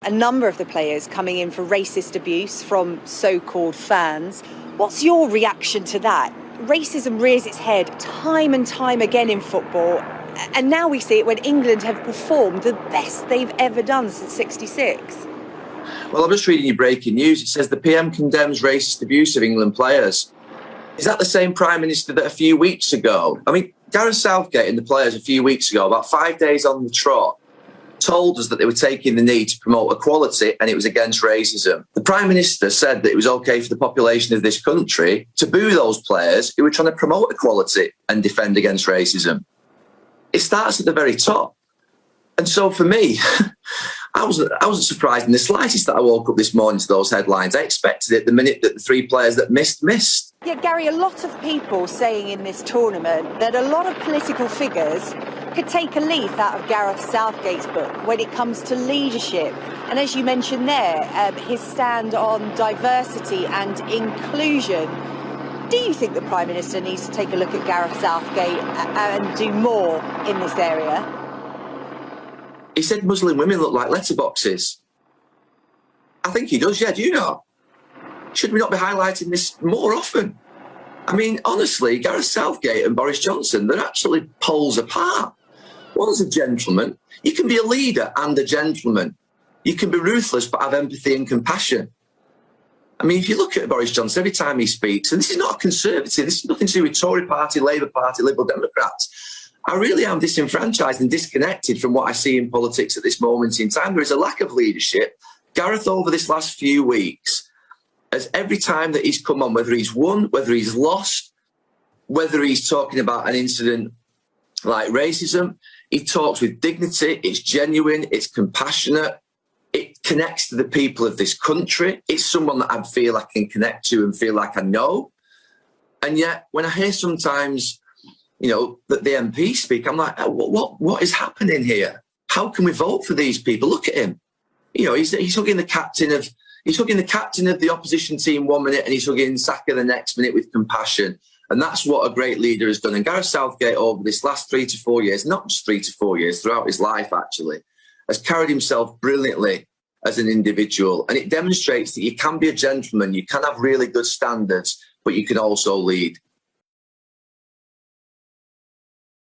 a number of the players coming in for racist abuse from so-called fans. What's your reaction to that? Racism rears its head time and time again in football, and now we see it when England have performed the best they've ever done since '66. Well, I'm just reading your breaking news. It says the PM condemns racist abuse of England players. Is that the same Prime Minister that a few weeks ago? I mean, Gareth Southgate and the players a few weeks ago, about 5 days on the trot, told us that they were taking the knee to promote equality and it was against racism. The Prime Minister said that it was okay for the population of this country to boo those players who were trying to promote equality and defend against racism. It starts at the very top. And so for me, I wasn't surprised in the slightest that I woke up this morning to those headlines. I expected it the minute that the three players that missed. Yeah, Gary, a lot of people saying in this tournament that a lot of political figures could take a leaf out of Gareth Southgate's book when it comes to leadership. And as you mentioned there, his stand on diversity and inclusion. Do you think the Prime Minister needs to take a look at Gareth Southgate and do more in this area? He said Muslim women look like letterboxes. I think he does, yeah, do you know? Should we not be highlighting this more often? I mean, honestly, Gareth Southgate and Boris Johnson, they're actually poles apart. One's a gentleman. You can be a leader and a gentleman. You can be ruthless but have empathy and compassion. I mean, if you look at Boris Johnson, every time he speaks, and this is not a Conservative, this is nothing to do with Tory Party, Labour Party, Liberal Democrats. I really am disenfranchised and disconnected from what I see in politics at this moment in time. There is a lack of leadership. Gareth, over this last few weeks, as every time that he's come on, whether he's won, whether he's lost, whether he's talking about an incident like racism, he talks with dignity, it's genuine, it's compassionate, it connects to the people of this country. It's someone that I feel I can connect to and feel like I know. And yet, when I hear sometimes, you know, that the MPs speak, I'm like, oh, what is happening here? How can we vote for these people? Look at him. You know, he's hugging the captain of the opposition team 1 minute and he's hugging Saka the next minute with compassion. And that's what a great leader has done. And Gareth Southgate, over this last 3 to 4 years, not just 3 to 4 years, throughout his life actually, has carried himself brilliantly as an individual. And it demonstrates that you can be a gentleman, you can have really good standards, but you can also lead.